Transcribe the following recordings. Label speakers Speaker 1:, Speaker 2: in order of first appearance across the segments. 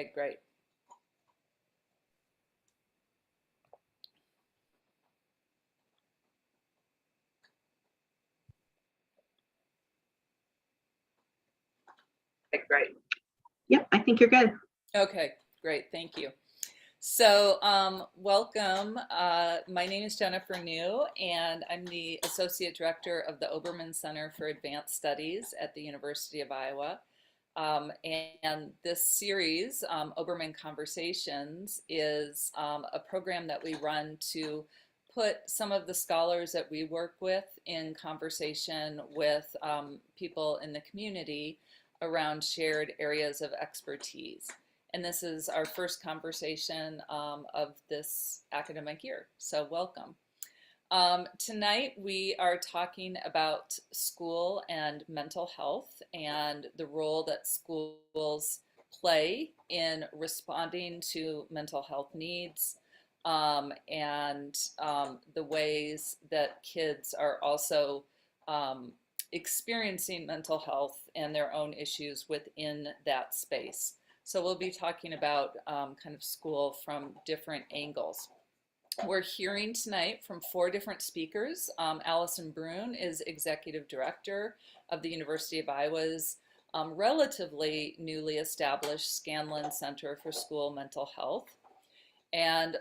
Speaker 1: Okay, great. Okay, great.
Speaker 2: Yep, I think you're good.
Speaker 1: Okay, great. Thank you. So, welcome. My name is Jennifer New, and I'm the Associate Director of the Obermann Center for Advanced Studies at the University of Iowa. And this series, Obermann Conversations, is a program that we run to put some of the scholars that we work with in conversation with people in the community around shared areas of expertise. And this is our first conversation of this academic year, so welcome. Tonight we are talking about school and mental health and the role that schools play in responding to mental health needs, and the ways that kids are also experiencing mental health and their own issues within that space. So we'll be talking about kind of school from different angles. We're hearing tonight from 4 different speakers. Allison Brune is Executive Director of the University of Iowa's relatively newly established Scanlon Center for School Mental Health. And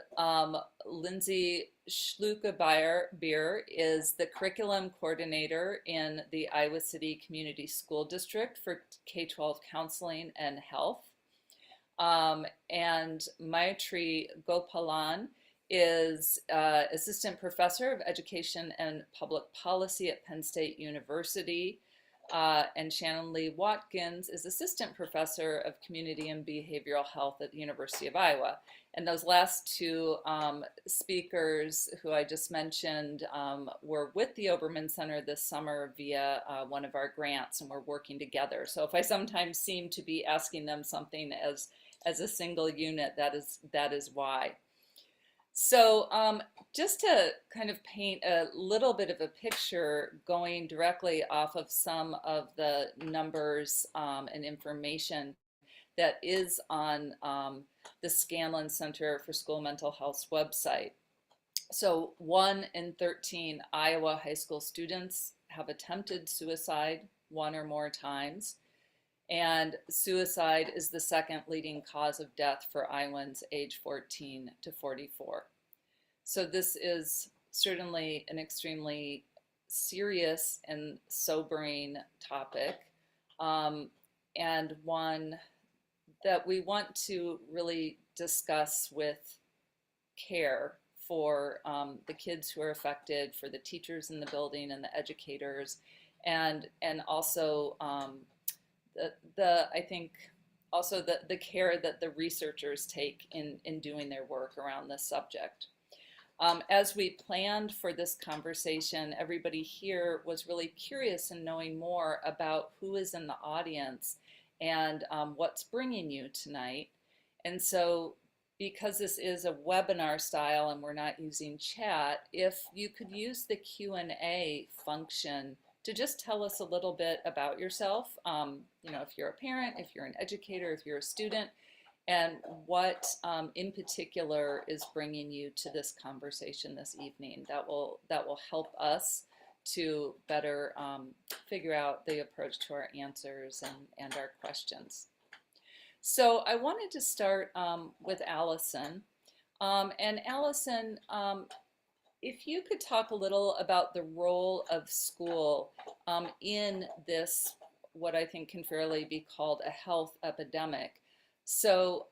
Speaker 1: Lindsay Schluka-Beer is the Curriculum Coordinator in the Iowa City Community School District for K-12 Counseling and Health. And Maitri Gopalan is Assistant Professor of Education and Public Policy at Penn State University. And Shannon Lee Watkins is Assistant Professor of Community and Behavioral Health at the University of Iowa. And those last 2 speakers who I just mentioned were with the Obermann Center this summer via one of our grants, and we're working together. So if I sometimes seem to be asking them something as a single unit, that is why. So just to kind of paint a little bit of a picture going directly off of some of the numbers and information that is on the Scanlon Center for School Mental Health's website. So 1 in 13 Iowa high school students have attempted suicide 1 or more times. And suicide is the second leading cause of death for Iowans age 14 to 44. So this is certainly an extremely serious and sobering topic, and one that we want to really discuss with care for the kids who are affected, for the teachers in the building and the educators, and also I think also the care that the researchers take in doing their work around this subject. As we planned for this conversation, everybody here was really curious in knowing more about who is in the audience and what's bringing you tonight. And so because this is a webinar style and we're not using chat, if you could use the Q&A function to just tell us a little bit about yourself, if you're a parent, if you're an educator, if you're a student, and what in particular is bringing you to this conversation this evening. That will help us to better figure out the approach to our answers and our questions. So I wanted to start with Allison. And Allison, if you could talk a little about the role of school in this, what I think can fairly be called a health epidemic. So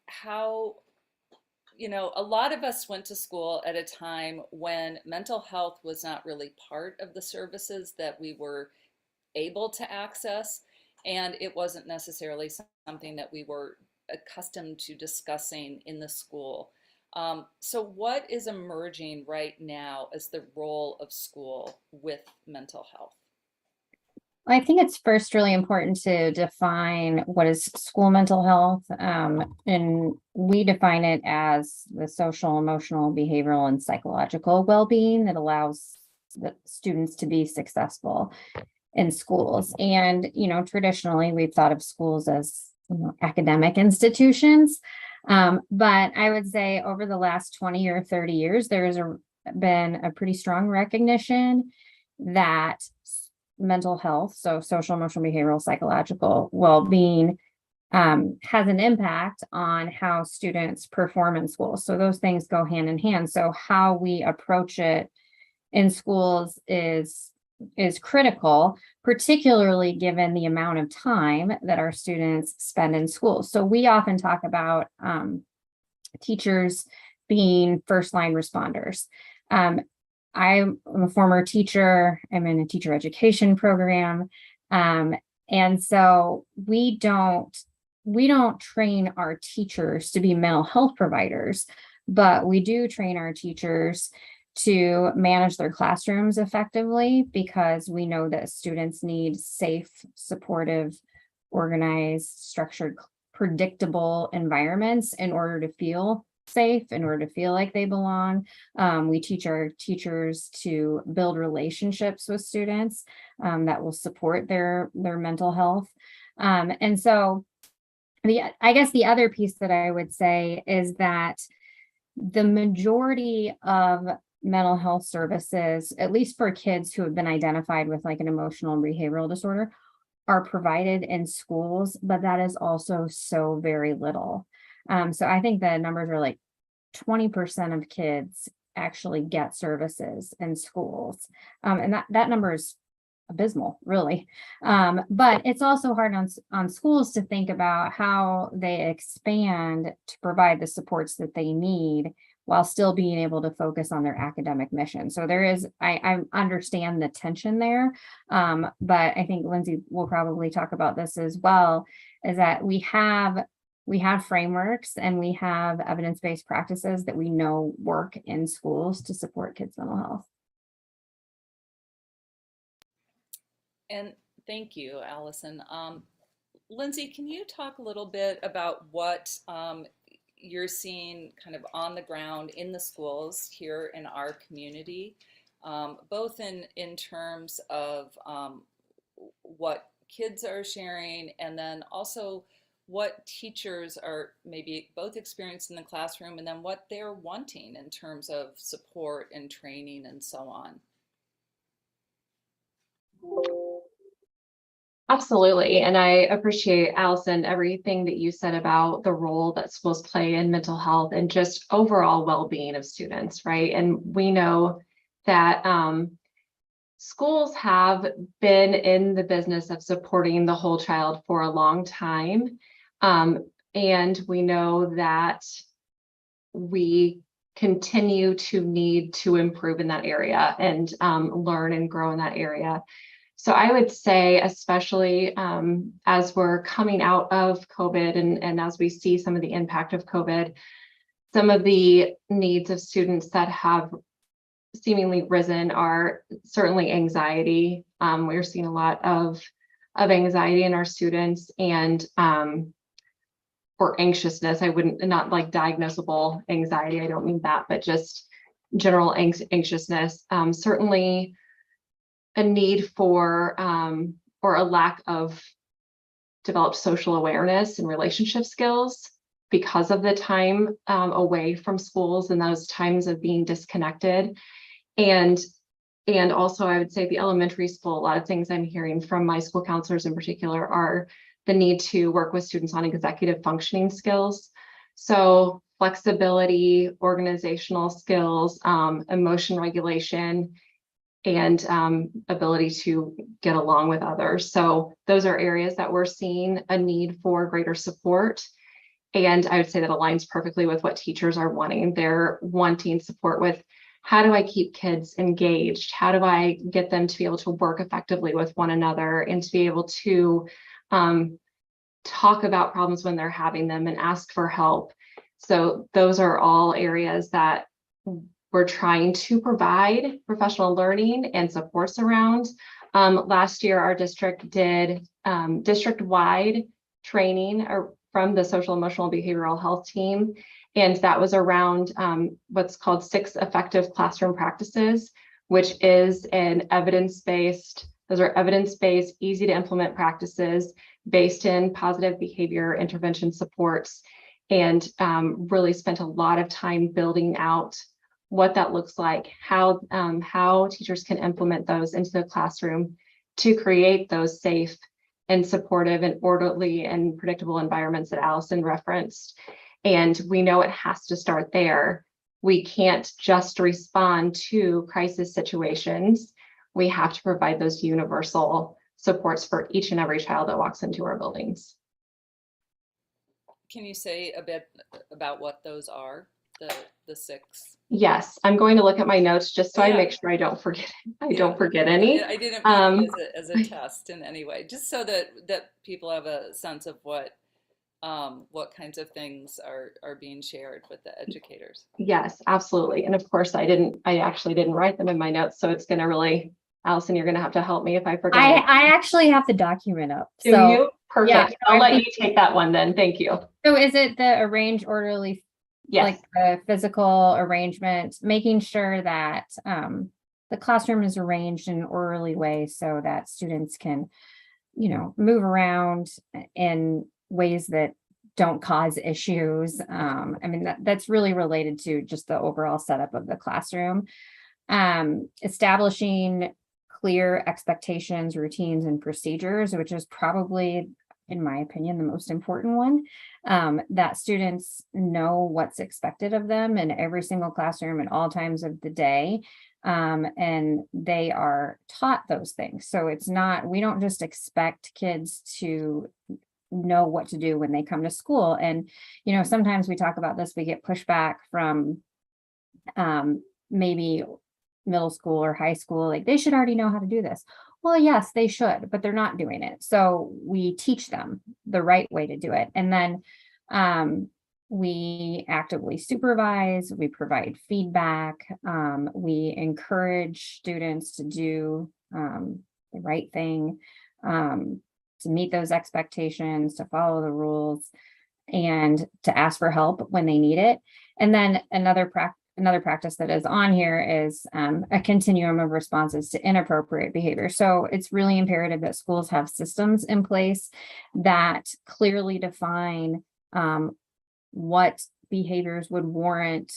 Speaker 1: how, a lot of us went to school at a time when mental health was not really part of the services that we were able to access, and it wasn't necessarily something that we were accustomed to discussing in the school. So what is emerging right now as the role of school with mental health?
Speaker 3: I think it's first really important to define what is school mental health. And we define it as the social, emotional, behavioral, and psychological well-being that allows the students to be successful in schools. And, traditionally we've thought of schools as academic institutions. But I would say over the last 20 or 30 years, there has been a pretty strong recognition that mental health, so social, emotional, behavioral, psychological well-being, has an impact on how students perform in school. So those things go hand in hand. So how we approach it in schools is critical, particularly given the amount of time that our students spend in school. So we often talk about teachers being first line responders. I'm a former teacher. I'm in a teacher education program. And so we don't train our teachers to be mental health providers, but we do train our teachers to manage their classrooms effectively, because we know that students need safe, supportive, organized, structured, predictable environments in order to feel safe, in order to feel like they belong. We teach our teachers to build relationships with students that will support their mental health. And so I guess the other piece that I would say is that the majority of mental health services, at least for kids who have been identified with like an emotional and behavioral disorder, are provided in schools, but that is also so very little. So I think the numbers are like 20% of kids actually get services in schools. And that number is abysmal, really. But it's also hard on schools to think about how they expand to provide the supports that they need while still being able to focus on their academic mission. So there is, I understand the tension there, but I think Lindsay will probably talk about this as well, is that we have frameworks and we have evidence-based practices that we know work in schools to support kids' mental health.
Speaker 1: And thank you, Allison. Lindsay, can you talk a little bit about what you're seeing kind of on the ground in the schools here in our community, both in terms of what kids are sharing, and then also what teachers are maybe both experienced in the classroom, and then what they're wanting in terms of support and training and so on?
Speaker 4: Absolutely. And I appreciate, Allison, everything that you said about the role that schools play in mental health and just overall well-being of students, right? And we know that schools have been in the business of supporting the whole child for a long time. And we know that we continue to need to improve in that area and learn and grow in that area. So I would say, especially as we're coming out of COVID and as we see some of the impact of COVID, some of the needs of students that have seemingly risen are certainly anxiety. We're seeing a lot of anxiety in our students, and or anxiousness. I wouldn't, not like diagnosable anxiety, I don't mean that, but just general anxiousness. Certainly a need for or a lack of developed social awareness and relationship skills because of the time away from schools and those times of being disconnected. And also I would say the elementary school, a lot of things I'm hearing from my school counselors in particular are the need to work with students on executive functioning skills. So flexibility, organizational skills, emotion regulation, and ability to get along with others. So those are areas that we're seeing a need for greater support. And I would say that aligns perfectly with what teachers are wanting. They're wanting support with, how do I keep kids engaged? How do I get them to be able to work effectively with one another and to be able to talk about problems when they're having them and ask for help? So those are all areas that we're trying to provide professional learning and supports around. Last year, our district did district-wide training from the social, emotional, behavioral health team. And that was around what's called 6 effective classroom practices, which is an evidence-based, those are evidence-based, easy to implement practices based in positive behavior intervention supports, and really spent a lot of time building out what that looks like, how teachers can implement those into the classroom to create those safe and supportive and orderly and predictable environments that Allison referenced. And we know it has to start there. We can't just respond to crisis situations. We have to provide those universal supports for each and every child that walks into our buildings.
Speaker 1: Can you say a bit about what those are, the six?
Speaker 4: Yes, I'm going to look at my notes just so I
Speaker 1: Yeah.
Speaker 4: make sure I don't forget.
Speaker 1: Yeah.
Speaker 4: Don't forget any.
Speaker 1: I didn't mean it as a test in any way, just so that people have a sense of what kinds of things are being shared with the educators.
Speaker 4: Yes, absolutely. And of course, I actually didn't write them in my notes, so it's going to really, Allison, you're going to have to help me if I forget.
Speaker 3: I actually have the document up.
Speaker 4: Do
Speaker 3: So
Speaker 4: you? Perfect.
Speaker 3: yeah,
Speaker 4: I'll let you take that one then. Thank you.
Speaker 3: so is it the arrange orderly,
Speaker 4: Yes.
Speaker 3: like the physical arrangement, making sure that the classroom is arranged in an orderly way so that students can, move around in ways that don't cause issues. I mean, that's really related to just the overall setup of the classroom. Establishing clear expectations, routines, and procedures, which is probably, in my opinion, the most important one, that students know what's expected of them in every single classroom at all times of the day. And they are taught those things. So it's not, we don't just expect kids to know what to do when they come to school. And, sometimes we talk about this, we get pushback from maybe middle school or high school, like they should already know how to do this. Well, yes, they should, but they're not doing it. So we teach them the right way to do it. And then we actively supervise, we provide feedback, we encourage students to do the right thing, to meet those expectations, to follow the rules, and to ask for help when they need it. And then another practice that is on here is a continuum of responses to inappropriate behavior. So it's really imperative that schools have systems in place that clearly define what behaviors would warrant,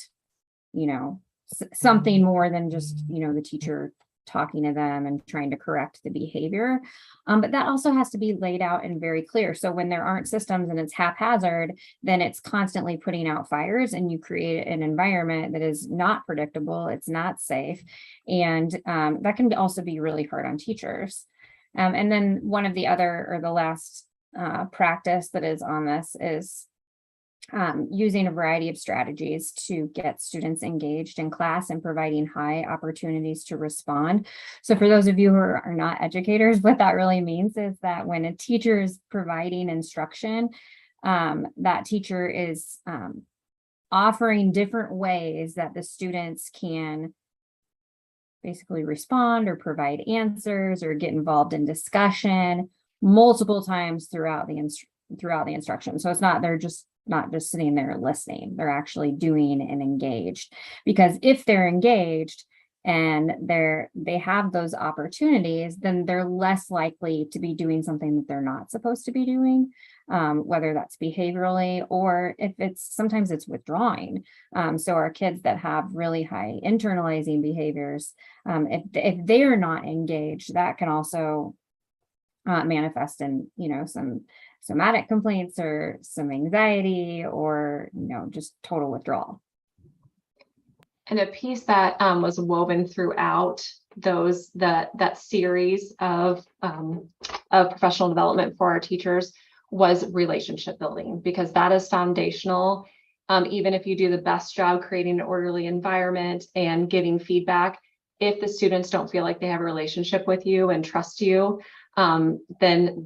Speaker 3: something more than just, the teacher talking to them and trying to correct the behavior. But that also has to be laid out and very clear. So when there aren't systems and it's haphazard, then it's constantly putting out fires, and you create an environment that is not predictable, it's not safe. And that can also be really hard on teachers. And then one of the other, or the last practice that is on this is using a variety of strategies to get students engaged in class and providing high opportunities to respond. So for those of you who are not educators, what that really means is that when a teacher is providing instruction, that teacher is offering different ways that the students can basically respond or provide answers or get involved in discussion multiple times throughout the instruction. So it's not, they're just not just sitting there listening, they're actually doing and engaged. Because if they're engaged and they have those opportunities, then they're less likely to be doing something that they're not supposed to be doing, whether that's behaviorally or if sometimes it's withdrawing. So our kids that have really high internalizing behaviors, if they're not engaged, that can also manifest in, some somatic complaints or some anxiety or, just total withdrawal.
Speaker 4: And a piece that was woven throughout that series of professional development for our teachers was relationship building, because that is foundational. Even if you do the best job creating an orderly environment and giving feedback, if the students don't feel like they have a relationship with you and trust you, then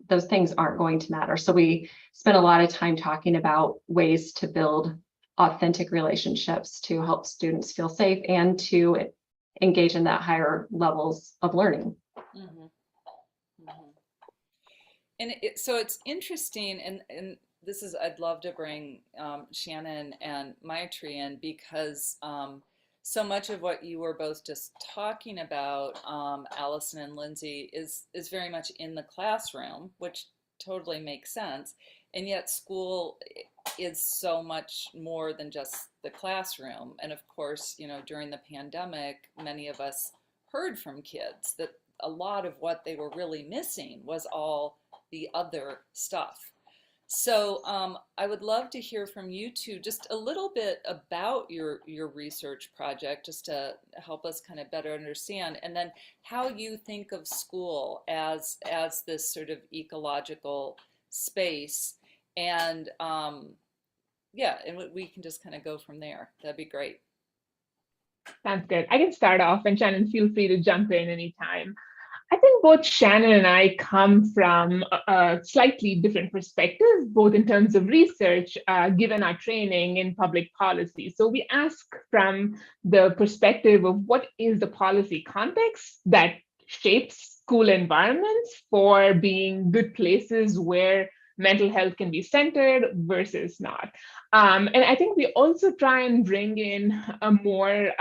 Speaker 4: those things aren't going to matter. So we spent a lot of time talking about ways to build authentic relationships to help students feel safe and to engage in that higher levels of learning.
Speaker 1: Mm-hmm. Mm-hmm. And so it's interesting, and this is, I'd love to bring Shannon and Maitri in, because so much of what you were both just talking about, Allison and Lindsay, is very much in the classroom, which totally makes sense. And yet school is so much more than just the classroom. And of course, you know, during the pandemic, many of us heard from kids that a lot of what they were really missing was all the other stuff. So I would love to hear from you two just a little bit about your research project, just to help us kind of better understand, and then how you think of school as this sort of ecological space. And yeah, and we can just kind of go from there. That'd be great.
Speaker 5: Sounds good. I can start off, and Shannon, feel free to jump in anytime. I think both Shannon and I come from a slightly different perspective, both in terms of research, given our training in public policy. So we ask from the perspective of what is the policy context that shapes school environments for being good places where mental health can be centered versus not. And I think we also try and bring in a more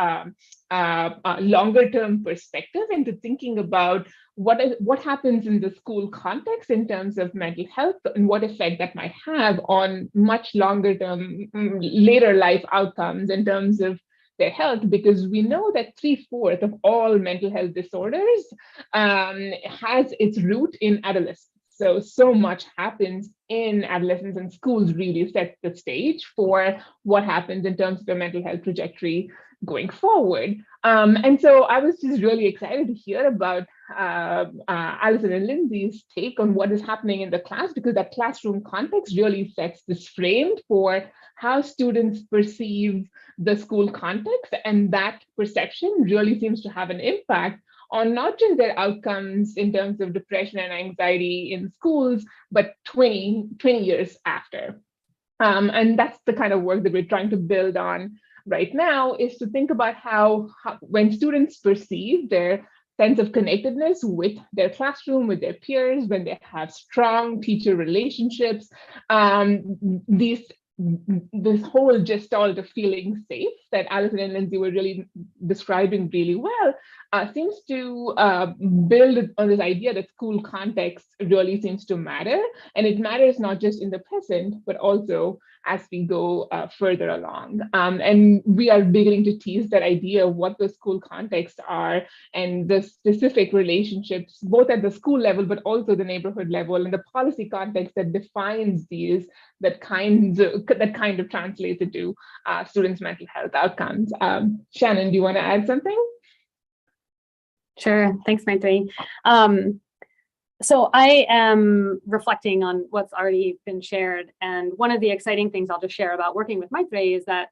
Speaker 5: longer term perspective into thinking about what happens in the school context in terms of mental health and what effect that might have on much longer term, later life outcomes in terms of their health, because we know that 3/4 of all mental health disorders has its root in adolescence. So much happens in adolescence, and schools really set the stage for what happens in terms of the mental health trajectory going forward. And so I was just really excited to hear about Allison and Lindsay's take on what is happening in the class, because that classroom context really sets this frame for how students perceive the school context, and that perception really seems to have an impact on not just their outcomes in terms of depression and anxiety in schools, but 20 years after. And that's the kind of work that we're trying to build on right now, is to think about how when students perceive their sense of connectedness with their classroom, with their peers, when they have strong teacher relationships, this whole gestalt of feeling safe that Allison and Lindsay were really describing really well, seems to build on this idea that school context really seems to matter. And it matters not just in the present, but also as we go further along. And we are beginning to tease that idea of what the school contexts are and the specific relationships, both at the school level, but also the neighborhood level, and the policy context that defines these, that kind of translates into students' mental health outcomes. Shannon, do you want to add something?
Speaker 6: Sure. Thanks, Maitri. So I am reflecting on what's already been shared. And one of the exciting things I'll just share about working with Maitri is that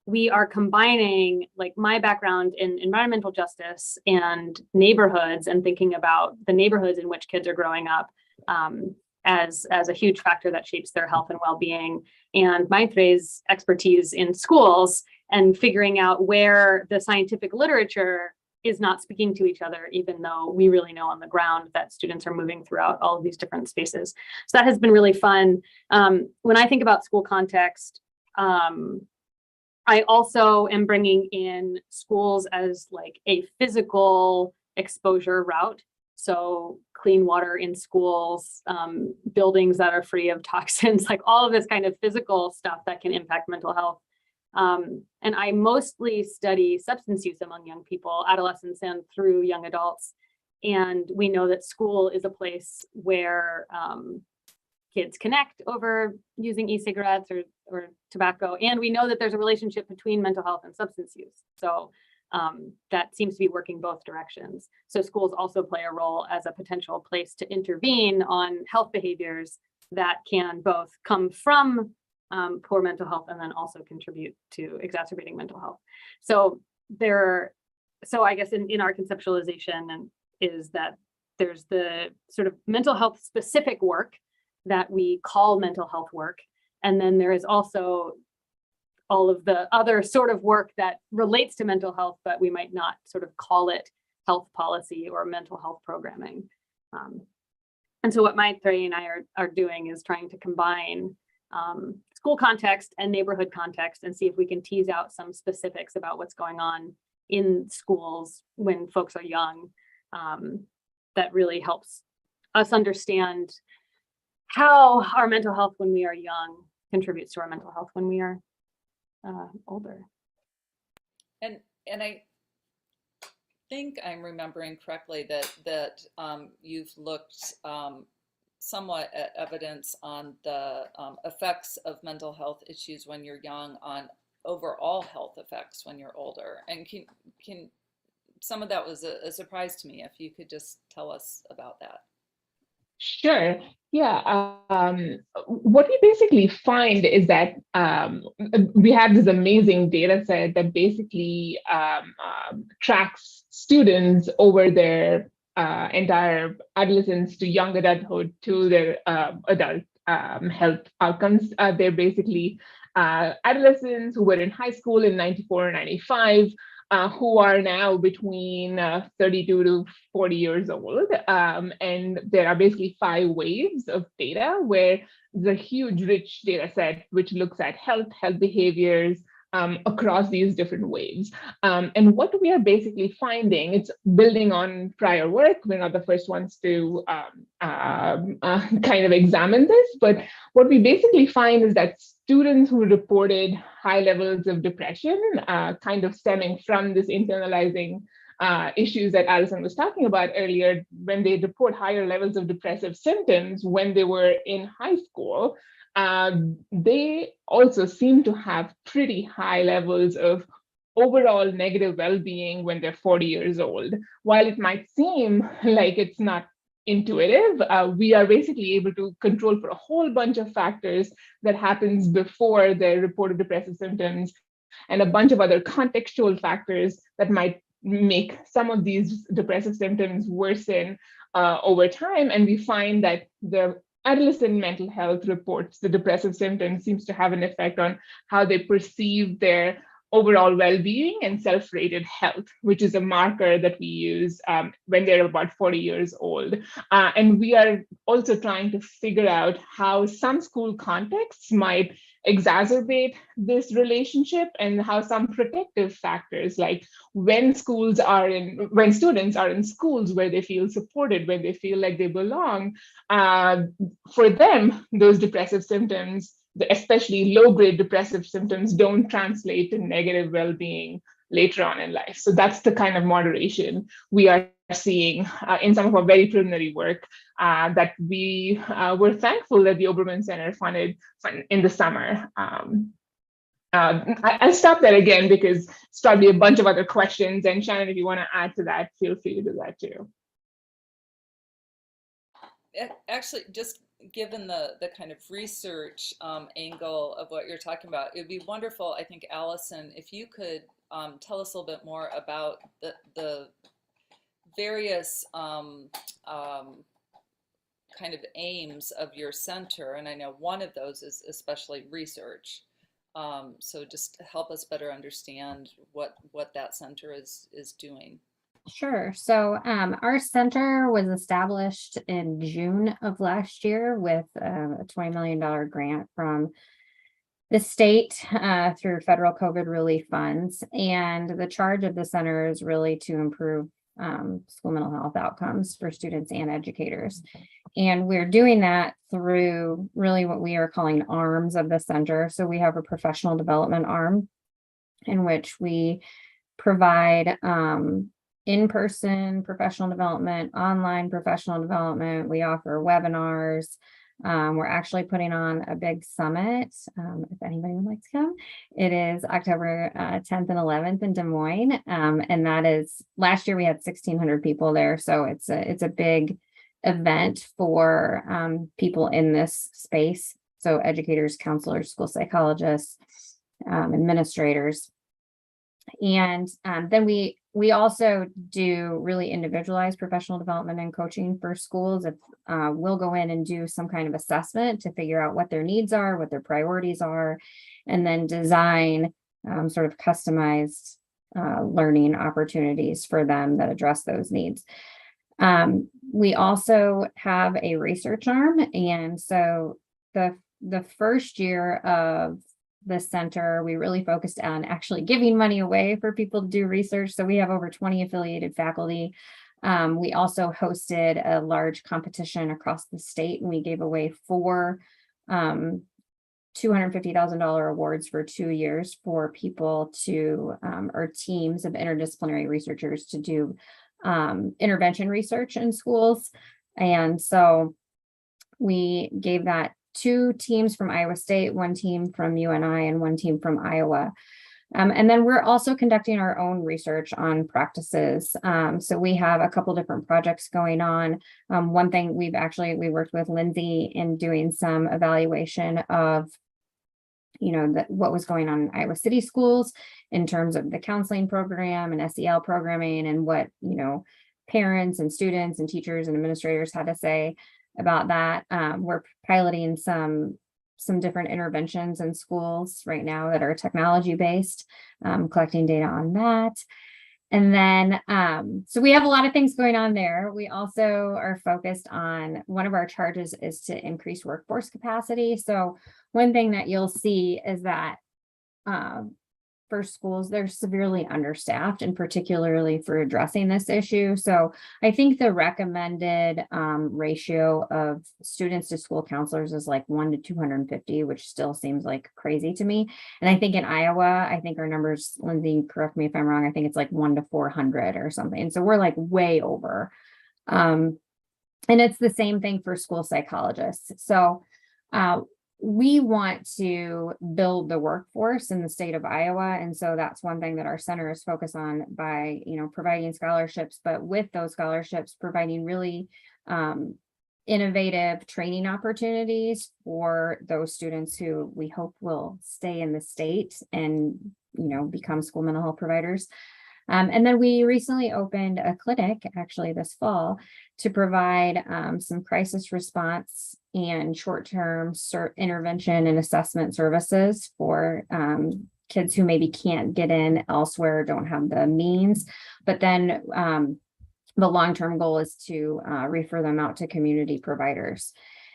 Speaker 6: we are combining, like, my background in environmental justice and neighborhoods, and thinking about the neighborhoods in which kids are growing up as a huge factor that shapes their health and well-being, and Maitri's expertise in schools, and figuring out where the scientific literature is not speaking to each other, even though we really know on the ground that students are moving throughout all of these different spaces. So that has been really fun. When I think about school context, I also am bringing in schools as like a physical exposure route. So clean water in schools, buildings that are free of toxins, like all of this kind of physical stuff that can impact mental health. And I mostly study substance use among young people, adolescents, and through young adults. And we know that school is a place where kids connect over using e-cigarettes or tobacco. And we know that there's a relationship between mental health and substance use. So that seems to be working both directions. So schools also play a role as a potential place to intervene on health behaviors that can both come from poor mental health and then also contribute to exacerbating mental health. So I guess in our conceptualization is that there's the sort of mental health specific work that we call mental health work. And then there is also all of the other sort of work that relates to mental health, but we might not sort of call it health policy or mental health programming. And so what Maitri and I are doing is trying to combine school context and neighborhood context and see if we can tease out some specifics about what's going on in schools when folks are young. That really helps us understand how our mental health when we are young contributes to our mental health when we are older.
Speaker 1: And I think I'm remembering correctly that you've looked somewhat at evidence on the effects of mental health issues when you're young on overall health effects when you're older. And can some of that was a surprise to me. If you could just tell us about that.
Speaker 5: Sure. Yeah. What we basically find is that we have this amazing data set that basically tracks students over their entire adolescence to young adulthood to their adult health outcomes. They're basically adolescents who were in high school in 94 or 95. Who are now between 32 to 40 years old. And there are basically 5 waves of data where there's a huge, rich data set which looks at health behaviors across these different waves. And what we are basically finding, it's building on prior work. We're not the first ones to kind of examine this, but what we basically find is that students who reported high levels of depression, kind of stemming from this internalizing issues that Allison was talking about earlier, when they report higher levels of depressive symptoms when they were in high school, they also seem to have pretty high levels of overall negative well-being when they're 40 years old. While it might seem like it's not intuitive, we are basically able to control for a whole bunch of factors that happens before the reported depressive symptoms and a bunch of other contextual factors that might make some of these depressive symptoms worsen over time. And we find that the adolescent mental health reports, the depressive symptoms seems to have an effect on how they perceive their overall well-being and self-rated health, which is a marker that we use when they're about 40 years old. And we are also trying to figure out how some school contexts might exacerbate this relationship and how some protective factors, like when students are in schools where they feel supported, where they feel like they belong, for them, those depressive symptoms, especially low-grade depressive symptoms, don't translate to negative well-being later on in life. So that's the kind of moderation we are seeing in some of our very preliminary work that we were thankful that the Obermann Center funded in the summer. I'll stop there again because it's probably a bunch of other questions. And Shannon, if you want to add to that, feel free to do that too.
Speaker 1: Actually, just given the kind of research angle of what you're talking about, it would be wonderful, I think, Allison, if you could tell us a little bit more about the various kind of aims of your center. And I know one of those is especially research. So just help us better understand what that center is doing.
Speaker 3: Sure. So our center was established in June of last year with a $20 million grant from the state through federal COVID relief funds. And the charge of the center is really to improve school mental health outcomes for students and educators. And we're doing that through really what we are calling arms of the center. So we have a professional development arm in which we provide in-person professional development, online professional development. We offer webinars. We're actually putting on a big summit. If anybody would like to come, it is October 10th and 11th in Des Moines. And that is, last year we had 1,600 people there. So it's a big event for people in this space. So educators, counselors, school psychologists, administrators. And then we also do really individualized professional development and coaching for schools. If we'll go in and do some kind of assessment to figure out what their needs are, what their priorities are, and then design sort of customized learning opportunities for them that address those needs. We also have a research arm. And so the the first year of the center, we really focused on actually giving money away for people to do research. So we have over 20 affiliated faculty. We also hosted a large competition across the state, and we gave away 4 $250,000 awards for 2 years for people to, or teams of interdisciplinary researchers to do intervention research in schools. And so we gave that 2 teams from Iowa State, 1 team from UNI, and 1 team from Iowa. And then we're also conducting our own research on practices. So we have a couple different projects going on. One thing we worked with Lindsay in doing some evaluation of, what was going on in Iowa City schools in terms of the counseling program and SEL programming, and what, parents and students and teachers and administrators had to say about that. We're piloting some different interventions in schools right now that are technology based, collecting data on that. And then, so we have a lot of things going on there. We also are focused on, one of our charges is to increase workforce capacity. So one thing that you'll see is that for schools, they're severely understaffed, and particularly for addressing this issue. So I think the recommended ratio of students to school counselors is like 1 to 250, which still seems like crazy to me. And I think in Iowa, I think our numbers, Lindsay, correct me if I'm wrong, I think it's like 1 to 400 or something. And so we're like way over. And it's the same thing for school psychologists. So we want to build the workforce in the state of Iowa. And so that's one thing that our center is focused on by, providing scholarships, but with those scholarships, providing really innovative training opportunities for those students who we hope will stay in the state and, become school mental health providers. And then we recently opened a clinic, actually this fall, to provide some crisis response and short-term intervention and assessment services for kids who maybe can't get in elsewhere, don't have the means. But then the long-term goal is to refer them out to community providers.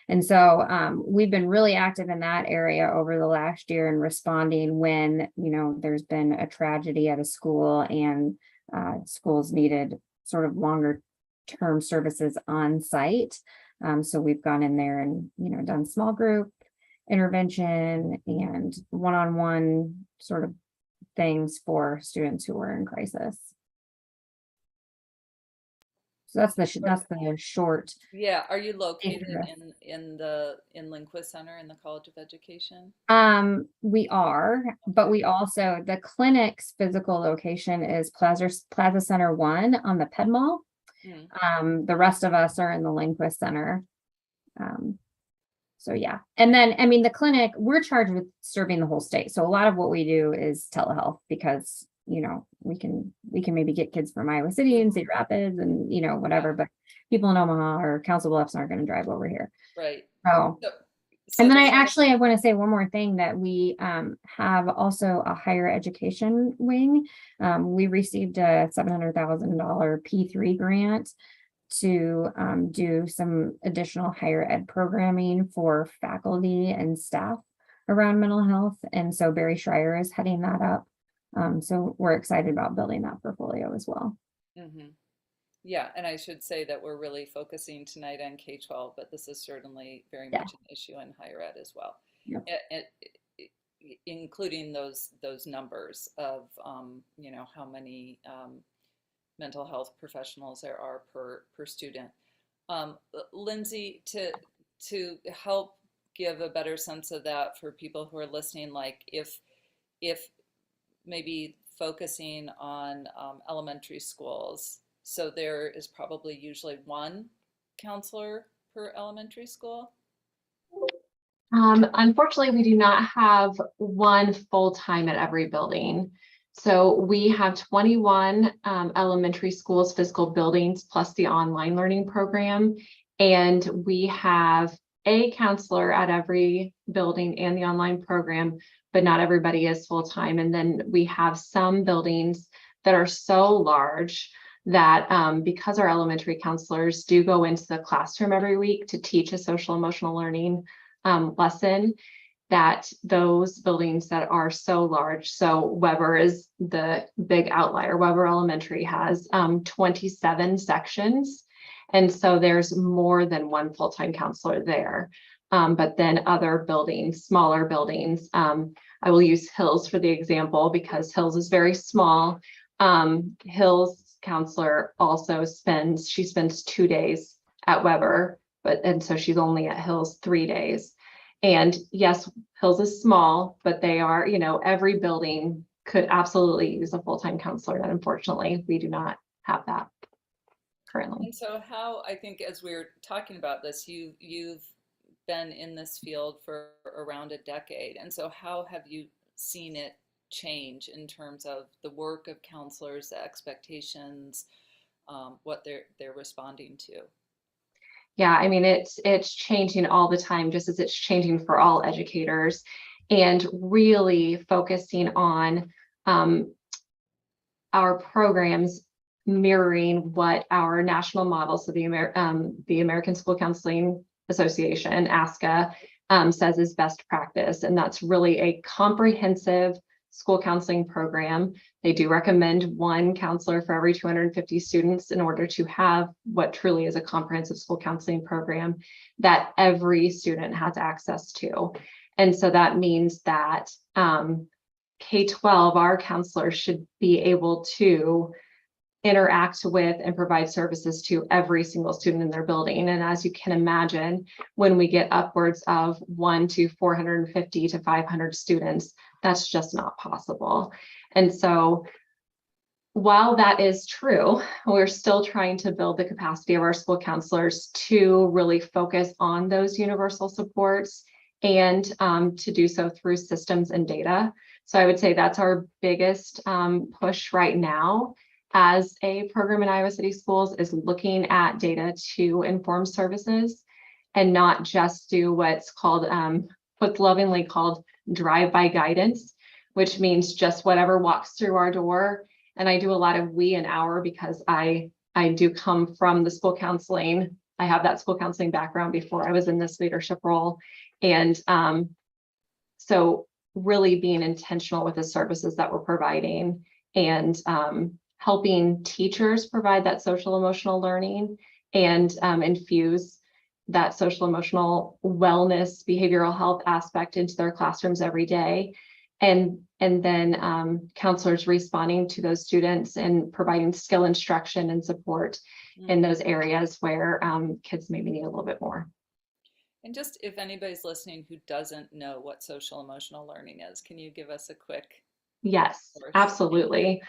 Speaker 3: And so we've been really active in that area over the last year in responding when, there's been a tragedy at a school and schools needed sort of longer term services on site. So we've gone in there and, done small group intervention and one-on-one sort of things for students who were in crisis. So that's the short.
Speaker 1: Yeah, are you located in Lindquist Center in the College of Education?
Speaker 3: We are, but we also, the clinic's physical location is Plaza Center 1 on the Ped Mall. The rest of us are in the Lindquist Center. So yeah. And then, the clinic, we're charged with serving the whole state. So a lot of what we do is telehealth because, we can maybe get kids from Iowa City and Cedar Rapids and, whatever, but people in Omaha or Council Bluffs aren't going to drive over here.
Speaker 1: Right.
Speaker 3: So and then I want to say one more thing, that we have also a higher education wing. We received a $700,000 P3 grant to do some additional higher ed programming for faculty and staff around mental health. And so Barry Schreier is heading that up. So we're excited about building that portfolio as well.
Speaker 1: Mm-hmm. Yeah, and I should say that we're really focusing tonight on K-12, but this is certainly very much an issue in higher ed as well, including those numbers of how many mental health professionals there are per student. Lindsay, to help give a better sense of that for people who are listening, like if maybe focusing on elementary schools. So there is probably usually 1 counselor per elementary school?
Speaker 4: Unfortunately, we do not have 1 full-time at every building. So we have 21 elementary schools, physical buildings, plus the online learning program. And we have a counselor at every building and the online program, but not everybody is full-time. And then we have some buildings that are so large that because our elementary counselors do go into the classroom every week to teach a social emotional learning lesson that those buildings that are so large, so Weber is the big outlier. Weber Elementary has 27 sections. And so there's more than one full-time counselor there. But then other buildings, smaller buildings, I will use Hills for the example because Hills is very small. Hills counselor also spends 2 days at Weber, and so she's only at Hills 3 days. And yes, Hills is small, but they are, every building could absolutely use a full-time counselor. And unfortunately, we do not have that currently.
Speaker 1: And so how, I think as we're talking about this, you've been in this field for around a decade. And so how have you seen it change in terms of the work of counselors, the expectations, what they're responding to?
Speaker 4: Yeah, I mean, it's changing all the time, just as it's changing for all educators, and really focusing on our programs mirroring what our national model, so the American School Counseling Association, ASCA, says is best practice. And that's really a comprehensive school counseling program. They do recommend one counselor for every 250 students in order to have what truly is a comprehensive school counseling program that every student has access to. And so that means that K-12, our counselors should be able to interact with and provide services to every single student in their building. And as you can imagine, when we get upwards of 1 to 450 to 500 students, that's just not possible. And so while that is true, we're still trying to build the capacity of our school counselors to really focus on those universal supports and to do so through systems and data. So I would say that's our biggest push right now as a program in Iowa City Schools, is looking at data to inform services and not just do what's lovingly called drive-by guidance, which means just whatever walks through our door. And I do a lot of we and our because I do come from the school counseling. I have that school counseling background before I was in this leadership role. And so really being intentional with the services that we're providing and helping teachers provide that social emotional learning and infuse that social emotional wellness, behavioral health aspect into their classrooms every day. And then counselors responding to those students and providing skill instruction and support in those areas where kids maybe need a little bit more.
Speaker 1: And just if anybody's listening who doesn't know what social emotional learning is, can you give us a quick?
Speaker 4: Yes, absolutely.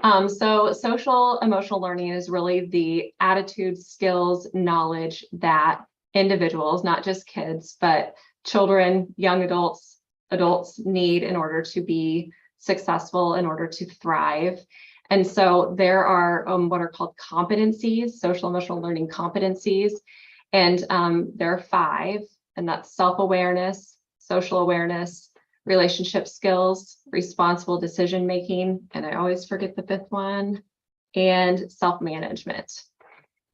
Speaker 4: So social emotional learning is really the attitude, skills, knowledge that individuals, not just kids, but children, young adults need in order to be successful, in order to thrive. And so there are what are called competencies, social emotional learning competencies. And there are 5, and that's self-awareness, social awareness, relationship skills, responsible decision-making, and I always forget the 5th one, and self-management.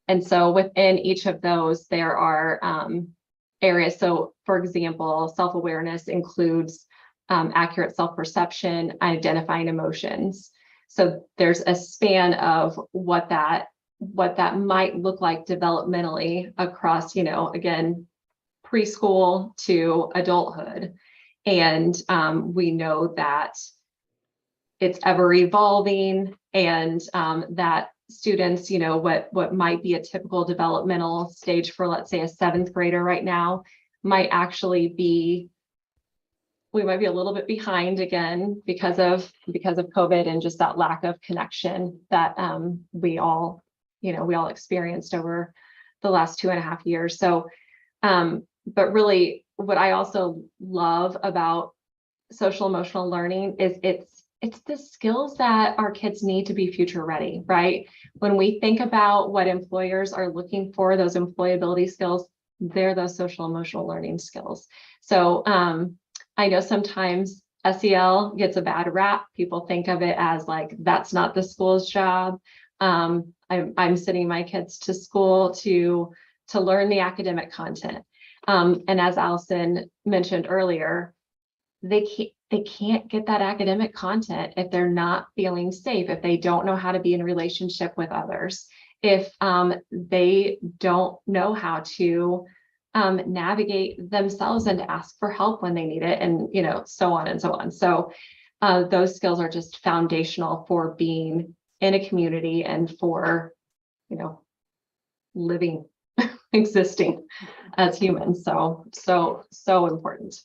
Speaker 4: And so within each of those, there are areas. So for example, self-awareness includes accurate self-perception, identifying emotions. So there's a span of what that might look like developmentally across, again, preschool to adulthood. And we know that it's ever evolving, and that students, what might be a typical developmental stage for, let's say, a 7th grader right now might actually be, we might be a little bit behind again because of COVID and just that lack of connection that we all experienced over the last 2.5 years. So, but really what I also love about social emotional learning is it's the skills that our kids need to be future ready, right? When we think about what employers are looking for, those employability skills, they're those social emotional learning skills. So I know sometimes SEL gets a bad rap. People think of it as like, that's not the school's job. I'm sending my kids to school to learn the academic content. And as Allison mentioned earlier, they can't get that academic content if they're not feeling safe, if they don't know how to be in a relationship with others, if they don't know how to navigate themselves and to ask for help when they need it, and so on and so on. So those skills are just foundational for being in a community and for living, existing as humans. So important.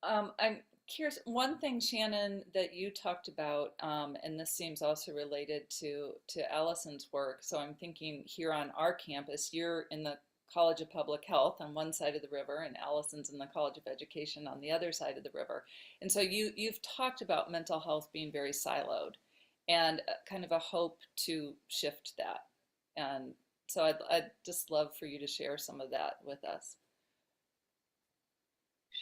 Speaker 1: I'm curious, one thing, Shannon, that you talked about, and this seems also related to Allison's work. So I'm thinking here on our campus, you're in the College of Public Health on one side of the river, and Allison's in the College of Education on the other side of the river. And so you've talked about mental health being very siloed, and kind of a hope to shift that. And so I'd just love for you to share some of that with us.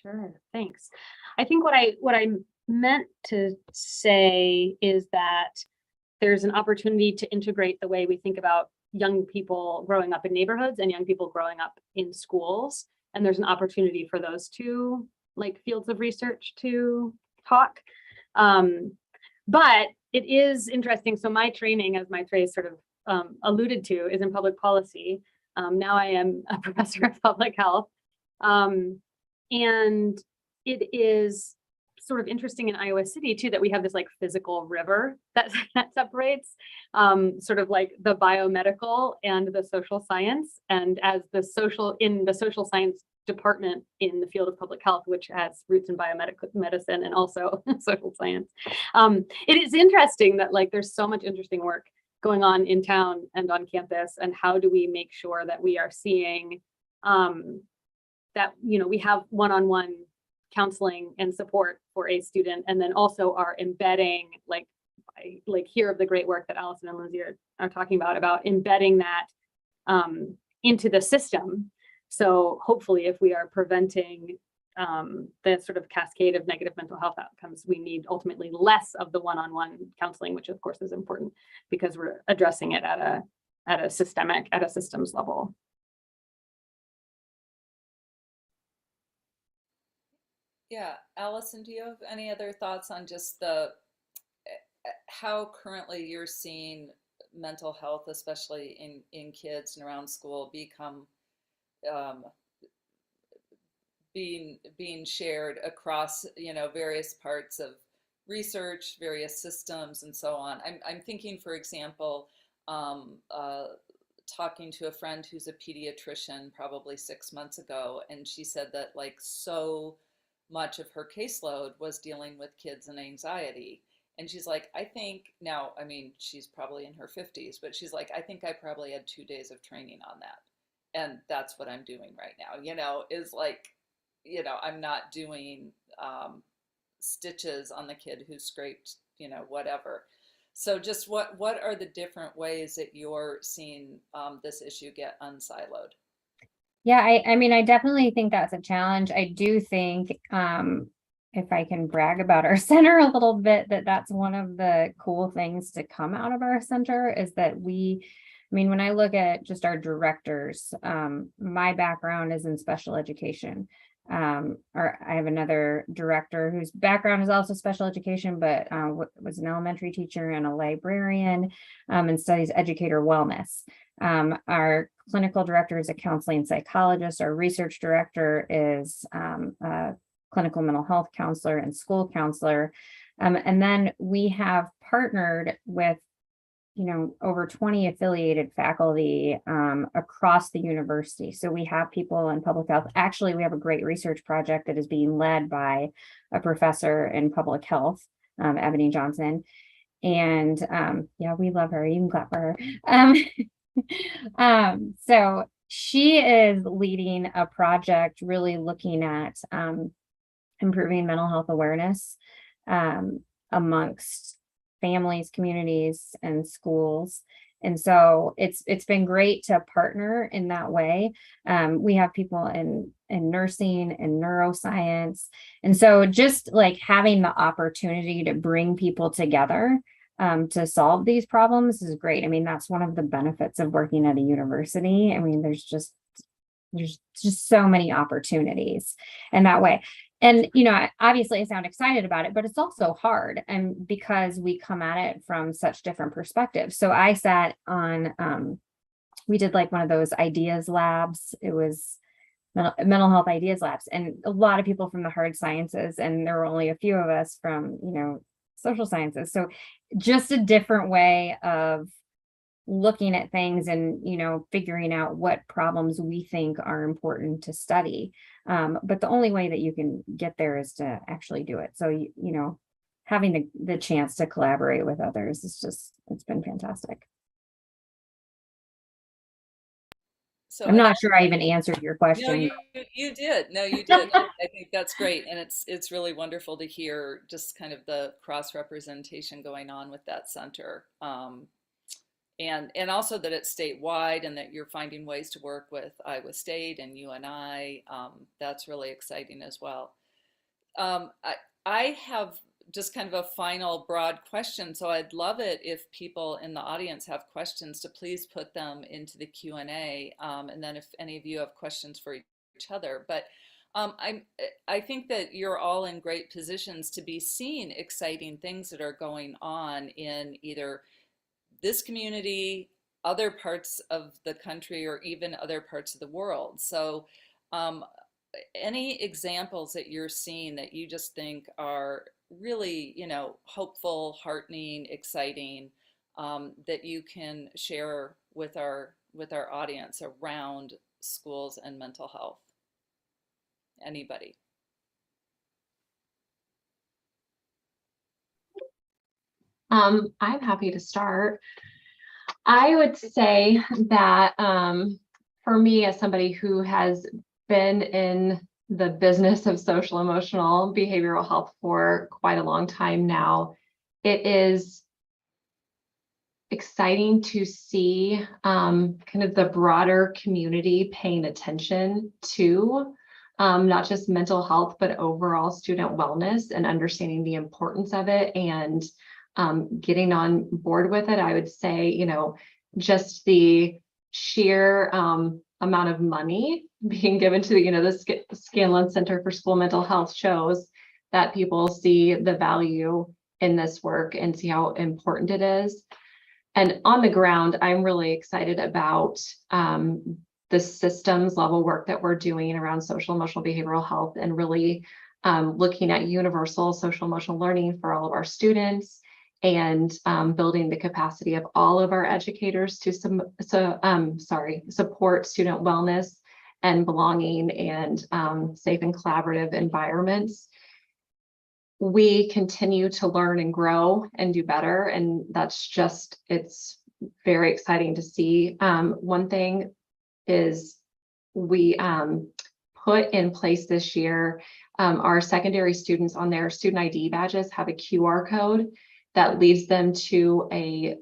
Speaker 6: Sure, thanks. I think what I meant to say is that there's an opportunity to integrate the way we think about young people growing up in neighborhoods and young people growing up in schools. And there's an opportunity for those two fields of research to talk. But it is interesting. So my training, as my phrase sort of alluded to, is in public policy. Now I am a professor of public health. And it is sort of interesting in Iowa City too, that we have this physical river that separates sort of the biomedical and the social science. And as in the social science department in the field of public health, which has roots in biomedical medicine and also social science. It is interesting that there's so much interesting work going on in town and on campus, and how do we make sure that we are seeing that we have one-on-one counseling and support for a student, and then also are embedding hear of the great work that Allison and Lindsay are talking about embedding that into the system. So hopefully, if we are preventing the sort of cascade of negative mental health outcomes, we need ultimately less of the one-on-one counseling, which of course is important because we're addressing it at a systems level.
Speaker 1: Yeah, Allison, do you have any other thoughts on just how currently you're seeing mental health, especially in kids and around school, become being shared across various parts of research, various systems, and so on? I'm thinking, for example, talking to a friend who's a pediatrician probably 6 months ago, and she said that so much of her caseload was dealing with kids and anxiety. And she's like, I think now, I mean, she's probably in her 50s, but she's like, I think I probably had 2 days of training on that. And that's what I'm doing right now, is I'm not doing stitches on the kid who scraped, whatever. So just what are the different ways that you're seeing this issue get unsiloed?
Speaker 3: Yeah, I mean, I definitely think that's a challenge. I do think, if I can brag about our center a little bit, that's one of the cool things to come out of our center is that when I look at just our directors, my background is in special education. Or I have another director whose background is also special education, but was an elementary teacher and a librarian, and studies educator wellness. Our clinical director is a counseling psychologist. Our research director is a clinical mental health counselor and school counselor. And then we have partnered with over 20 affiliated faculty across the university. So we have people in public health. Actually, we have a great research project that is being led by a professor in public health, Ebony Johnson. And yeah, we love her. You can clap for her. So she is leading a project really looking at improving mental health awareness amongst families, communities, and schools. And so it's been great to partner in that way. We have people in nursing and neuroscience. And so just having the opportunity to bring people together to solve these problems is great. I mean, that's one of the benefits of working at a university. I mean, there's just so many opportunities in that way. And, obviously I sound excited about it, but it's also hard, and because we come at it from such different perspectives. So I sat on, we did like one of those ideas labs. It was mental health ideas labs, and a lot of people from the hard sciences, and there were only a few of us from, social sciences. So just a different way of looking at things and, figuring out what problems we think are important to study. But the only way that you can get there is to actually do it. So, having the chance to collaborate with others it's been fantastic.
Speaker 1: So
Speaker 3: I'm not sure I even answered your
Speaker 1: no,
Speaker 3: question.
Speaker 1: you did. No, you did. I think that's great, and it's really wonderful to hear just kind of the cross representation going on with that center. And also that it's statewide, and that you're finding ways to work with Iowa State and UNI. That's really exciting as well. I have just kind of a final broad question. So I'd love it if people in the audience have questions to please put them into the Q&A. And then if any of you have questions for each other. But I think that you're all in great positions to be seeing exciting things that are going on in either this community, other parts of the country, or even other parts of the world. So any examples that you're seeing that you just think are really, hopeful, heartening, exciting, that you can share with our audience around schools and mental health? Anybody?
Speaker 4: I'm happy to start. I would say that for me, as somebody who has been in the business of social emotional behavioral health for quite a long time now, it is exciting to see kind of the broader community paying attention to not just mental health, but overall student wellness, and understanding the importance of it, and getting on board with it. I would say, just the sheer amount of money being given to the Scanlon Center for School Mental Health shows that people see the value in this work and see how important it is. And on the ground, I'm really excited about the systems level work that we're doing around social emotional behavioral health, and really looking at universal social emotional learning for all of our students, and building the capacity of all of our educators to support student wellness and belonging, and safe and collaborative environments. We continue to learn and grow and do better, and it's very exciting to see. One thing is we put in place this year, our secondary students on their student ID badges have a QR code that leads them to a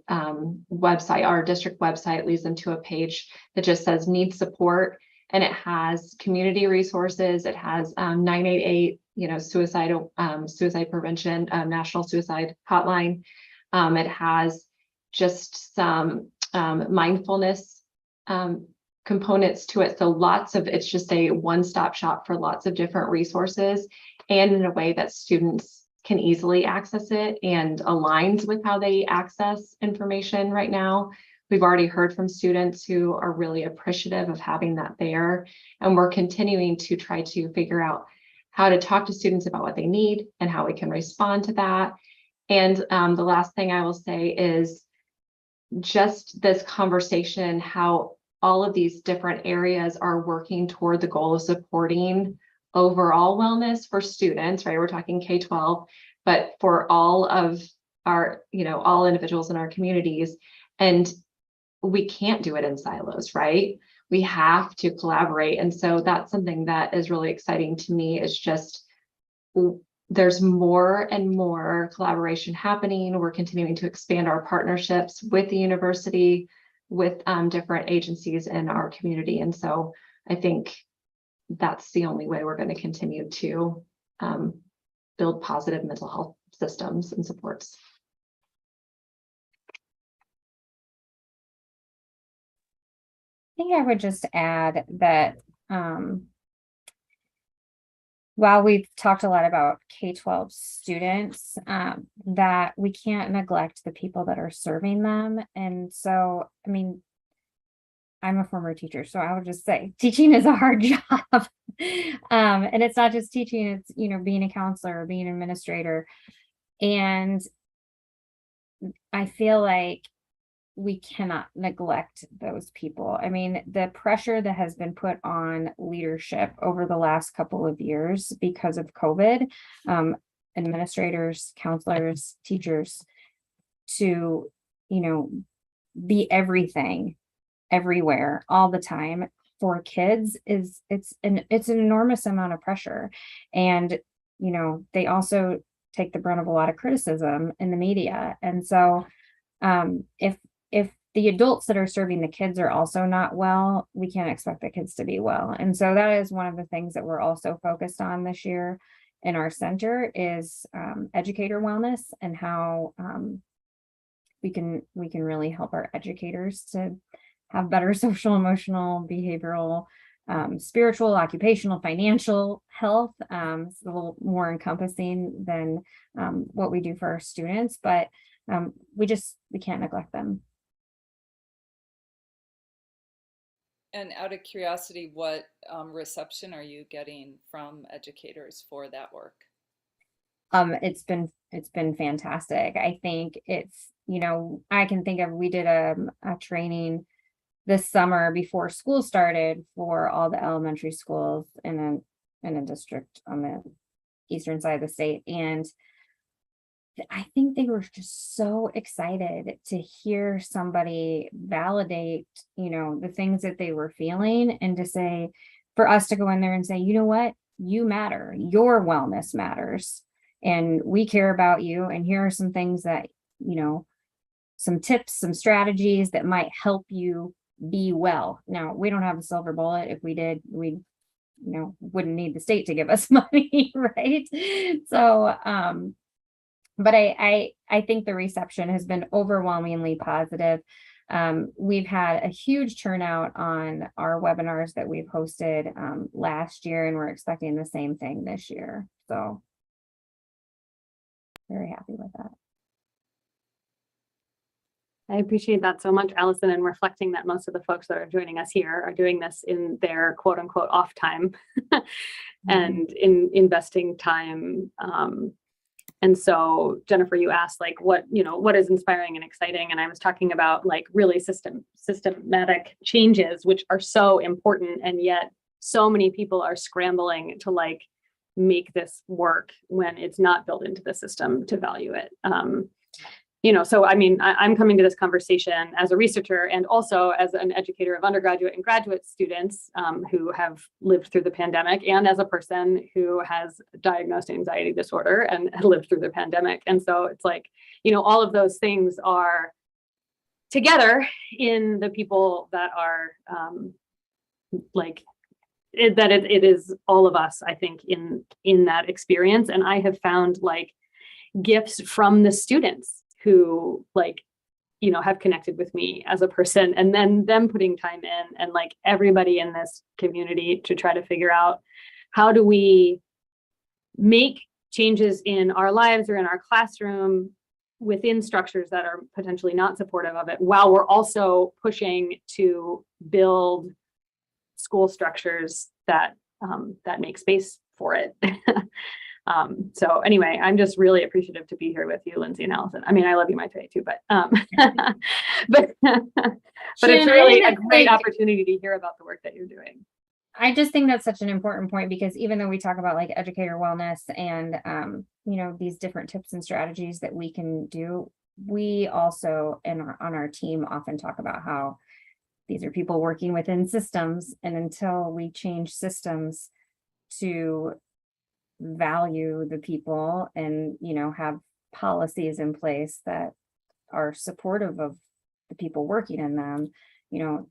Speaker 4: website. Our district website leads them to a page that just says need support, and it has community resources. It has 988, suicide prevention, national suicide hotline. It has just some mindfulness components to it. So it's just a one-stop shop for lots of different resources, and in a way that students can easily access it and aligns with how they access information right now. We've already heard from students who are really appreciative of having that there, and we're continuing to try to figure out how to talk to students about what they need and how we can respond to that. And the last thing I will say is just this conversation, how all of these different areas are working toward the goal of supporting overall wellness for students, right? We're talking K-12, but for all of our, all individuals in our communities. And we can't do it in silos, right? We have to collaborate. And so that's something that is really exciting to me, is just there's more and more collaboration happening. We're continuing to expand our partnerships with the university, with different agencies in our community. And so I think that's the only way we're going to continue to build positive mental health systems and supports.
Speaker 3: think I would just add that while we've talked a lot about K-12 students, that we can't neglect the people that are serving them. And so, I mean, I'm a former teacher, so I would just say teaching is a hard job. And it's not just teaching, it's, you know, being a counselor, being an administrator. And I feel like we cannot neglect those people. I mean, the pressure that has been put on leadership over the last couple of years because of COVID, administrators, counselors, teachers, to, you know, be everything, everywhere, all the time for kids it's an enormous amount of pressure. And, you know, they also take the brunt of a lot of criticism in the media. And so if the adults that are serving the kids are also not well, we can't expect the kids to be well. And so that is one of the things that we're also focused on this year in our center is educator wellness, and how we can really help our educators to have better social, emotional, behavioral, spiritual, occupational, financial health. It's a little more encompassing than what we do for our students, but we can't neglect them.
Speaker 1: And out of curiosity, what reception are you getting from educators for that work?
Speaker 3: It's been fantastic. I think it's, you know, I can think of, we did a training this summer before school started for all the elementary schools in a district on the eastern side of the state. And I think they were just so excited to hear somebody validate, you know, the things that they were feeling, and to say, for us to go in there and say, you know what, you matter, your wellness matters, and we care about you. And here are some things that, you know, some tips, some strategies that might help you be well. Now, we don't have a silver bullet. If we did, we, you know, wouldn't need the state to give us money, right? So, but I think the reception has been overwhelmingly positive. We've had a huge turnout on our webinars that we've hosted last year, and we're expecting the same thing this year. So very happy with that.
Speaker 6: I appreciate that so much, Allison, and reflecting that most of the folks that are joining us here are doing this in their quote unquote off time and in investing time. And so, Jennifer, you asked like what is inspiring and exciting. And I was talking about like really systematic changes, which are so important. And yet so many people are scrambling to like make this work when it's not built into the system to value it. So I mean, I'm coming to this conversation as a researcher and also as an educator of undergraduate and graduate students who have lived through the pandemic, and as a person who has diagnosed anxiety disorder and lived through the pandemic. And so it's like, all of those things are together in the people that are it is all of us, I think, in that experience. And I have found like gifts from the students who have connected with me as a person, and then them putting time in, and like everybody in this community to try to figure out how do we make changes in our lives or in our classroom within structures that are potentially not supportive of it, while we're also pushing to build school structures that make space for it. So anyway, I'm just really appreciative to be here with you, Lindsay and Allison. I mean, I love you, Maitreyi, too, but it's really a great opportunity to hear about the work that you're doing.
Speaker 3: I just think that's such an important point, because even though we talk about like educator wellness and, these different tips and strategies that we can do, we also on our team often talk about how these are people working within systems. And until we change systems to value the people and, have policies in place that are supportive of the people working in them,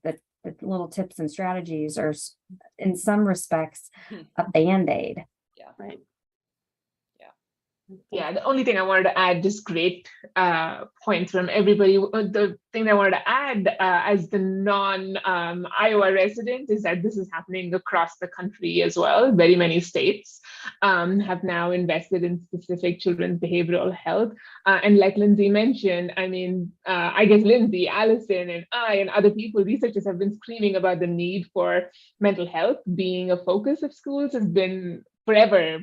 Speaker 3: that the little tips and strategies are in some respects a band-aid.
Speaker 1: Yeah.
Speaker 6: Right.
Speaker 1: Yeah.
Speaker 5: Yeah, the only thing I wanted to add, just great points from everybody. The thing I wanted to add as the non-Iowa resident is that this is happening across the country as well. Very many states have now invested in specific children's behavioral health. And like Lindsay mentioned, I mean, I guess Lindsay, Allison, and I, and other people, researchers have been screaming about the need for mental health being a focus of schools has been forever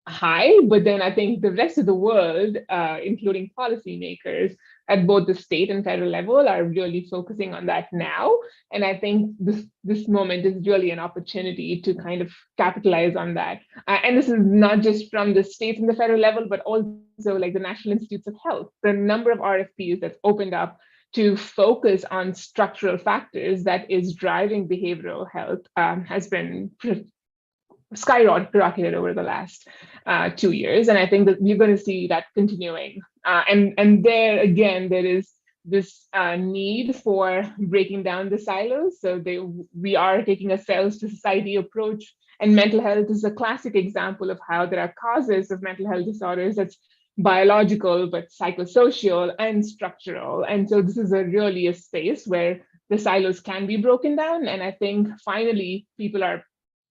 Speaker 5: high, but then I think the rest of the world, including policymakers at both the state and federal level, are really focusing on that now. And I think this moment is really an opportunity to kind of capitalize on that. And this is not just from the states and the federal level, but also like the National Institutes of Health. The number of RFPs that's opened up to focus on structural factors that is driving behavioral health has been skyrocketed over the last 2 years, and I think that we're going to see that continuing. And there again, there is this need for breaking down the silos. So we are taking a cells to society approach, and mental health is a classic example of how there are causes of mental health disorders that's biological, but psychosocial and structural. And so this is really a space where the silos can be broken down, and I think finally people are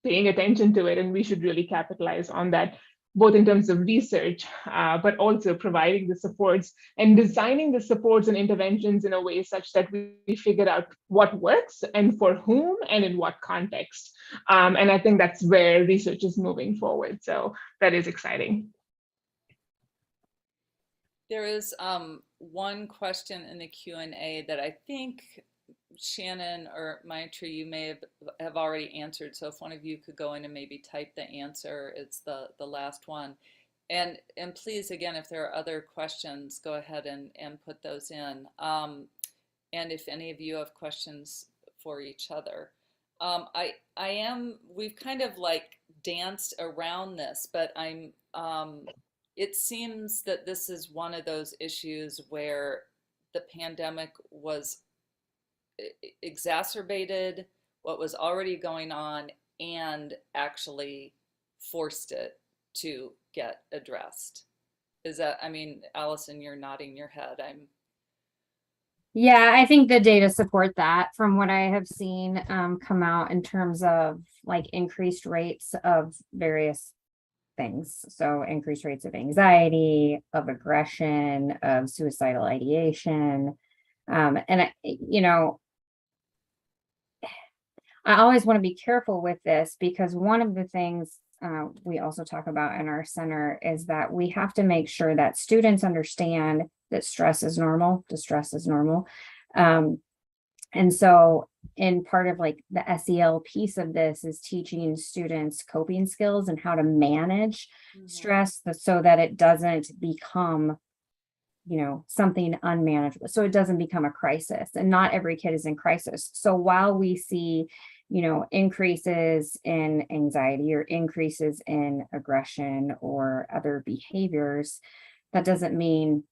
Speaker 5: paying attention to it, and we should really capitalize on that, both in terms of research, but also providing the supports and designing the supports and interventions in a way such that we figure out what works and for whom and in what context. And I think that's where research is moving forward. So that is exciting.
Speaker 1: There is one question in the Q&A that I think Shannon or Maitri, you may have already answered. So if one of you could go in and maybe type the answer, it's the last one. And please, again, if there are other questions, go ahead and put those in. And if any of you have questions for each other. We've kind of like danced around this, but it seems that this is one of those issues where the pandemic was exacerbated what was already going on and actually forced it to get addressed. Is that, I mean, Allison, you're nodding your head.
Speaker 3: Yeah, I think the data support that from what I have seen come out in terms of like increased rates of various things. So increased rates of anxiety, of aggression, of suicidal ideation. And I always want to be careful with this because one of the things we also talk about in our center is that we have to make sure that students understand that stress is normal, distress is normal. And so in part of like the SEL piece of this is teaching students coping skills and how to manage stress so that it doesn't become something unmanageable. So it doesn't become a crisis, and not every kid is in crisis. So while we see, increases in anxiety or increases in aggression or other behaviors, that doesn't mean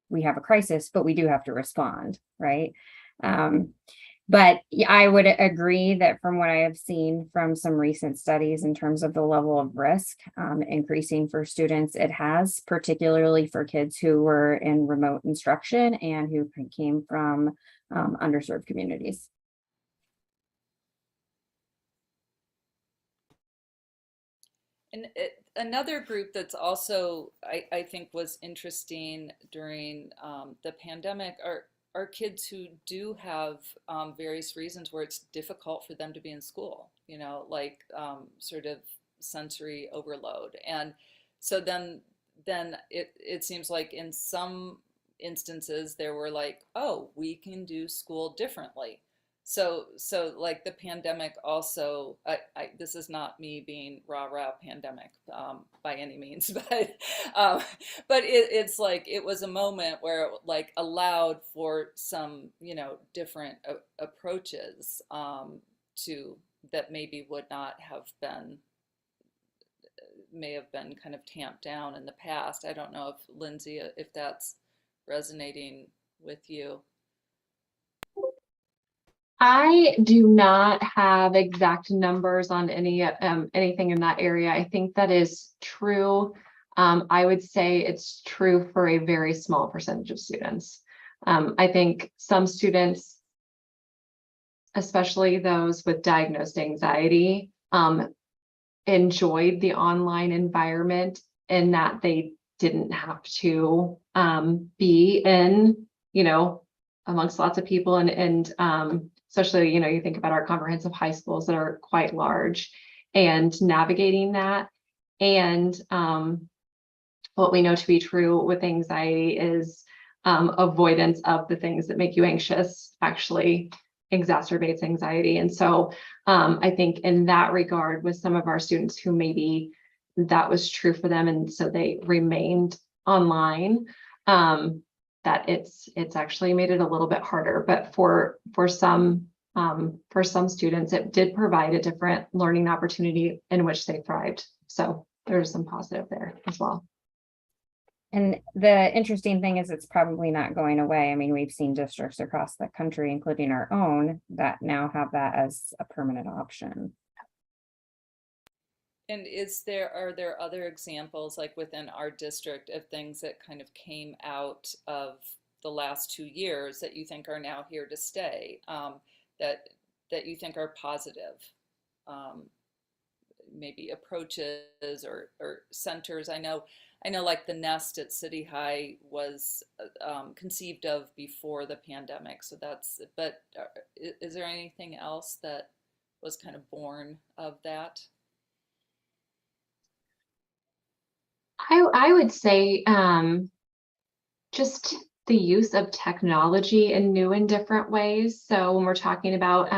Speaker 3: we have a crisis, but we do have to respond, right? But I would agree that from what I have seen from some recent studies in terms of the level of risk increasing for students, it has, particularly for kids who were in remote instruction and who came from underserved communities.
Speaker 1: And another group that's also, I think, was interesting during the pandemic are kids who do have various reasons where it's difficult for them to be in school, like sort of sensory overload. And so then it seems like in some instances there were like, oh, we can do school differently. So like the pandemic also, this is not me being rah-rah pandemic by any means, but it's like it was a moment where it like allowed for some different approaches to that maybe would not have been, may have been kind of tamped down in the past. I don't know if Lindsay, if that's resonating with you.
Speaker 4: I do not have exact numbers on anything in that area. I think that is true. I would say it's true for a very small percentage of students. I think some students, especially those with diagnosed anxiety, enjoyed the online environment in that they didn't have to be in, amongst lots of people, and especially, you think about our comprehensive high schools that are quite large, and navigating that. And what we know to be true with anxiety is avoidance of the things that make you anxious actually exacerbates anxiety. And so I think in that regard, with some of our students who maybe that was true for them, and so they remained online, that it's actually made it a little bit harder. But for some students, it did provide a different learning opportunity in which they thrived. So there's some positive there as well.
Speaker 3: And the interesting thing is it's probably not going away. I mean, we've seen districts across the country, including our own, that now have that as a permanent option.
Speaker 1: And are there other examples, like within our district, of things that kind of came out of the last 2 years that you think are now here to stay, that you think are positive? Maybe approaches or centers. I know like the Nest at City High was conceived of before the pandemic. So but is there anything else that was kind of born of that?
Speaker 4: I would say just the use of technology in new and different ways. So when we're talking about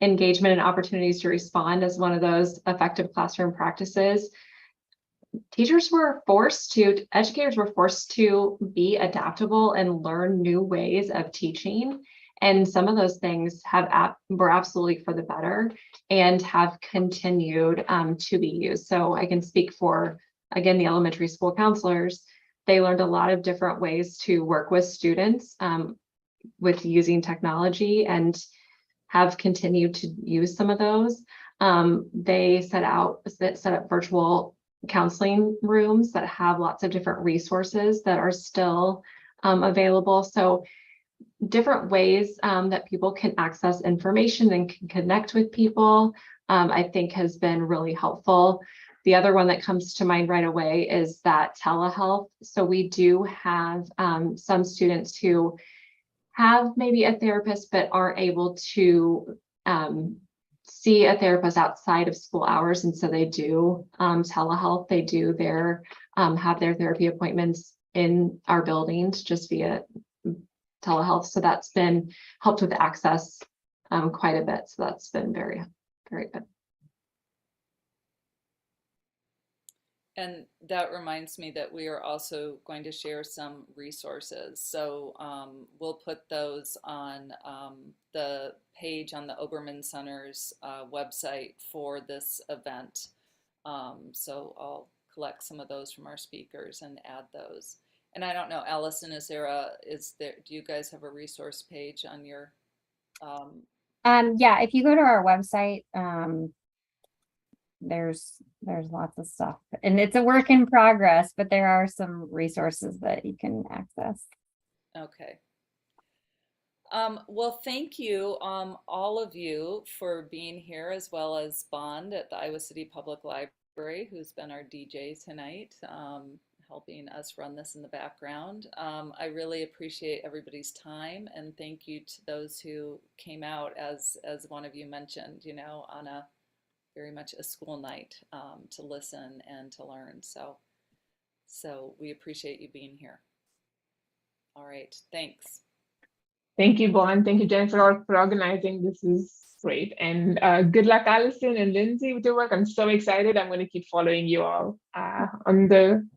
Speaker 4: engagement and opportunities to respond as one of those effective classroom practices, educators were forced to be adaptable and learn new ways of teaching. And some of those things were absolutely for the better and have continued to be used. So I can speak for, again, the elementary school counselors. They learned a lot of different ways to work with students with using technology, and have continued to use some of those. They set up virtual counseling rooms that have lots of different resources that are still available. So different ways that people can access information and can connect with people, I think has been really helpful. The other one that comes to mind right away is that telehealth. So we do have some students who have maybe a therapist but aren't able to see a therapist outside of school hours, and so they do telehealth. They do have their therapy appointments in our buildings just via telehealth. So that's been helped with access quite a bit. So that's been very, very good.
Speaker 1: And that reminds me that we are also going to share some resources. So we'll put those on the page on the Obermann Center's website for this event. So I'll collect some of those from our speakers and add those. And I don't know, Allison, do you guys have a resource page on your?
Speaker 3: Yeah, if you go to our website, there's lots of stuff, and it's a work in progress, but there are some resources that you can access.
Speaker 1: Okay. Well, thank you, all of you, for being here, as well as Bond at the Iowa City Public Library, who's been our DJ tonight, helping us run this in the background. I really appreciate everybody's time, and thank you to those who came out, as one of you mentioned, on a very much a school night, to listen and to learn. So we appreciate you being here. All right, thanks.
Speaker 5: Thank you, Bon. Thank you, Jennifer, for organizing. This is great. And good luck, Allison and Lindsay, with your work. I'm so excited. I'm going to keep following you all on the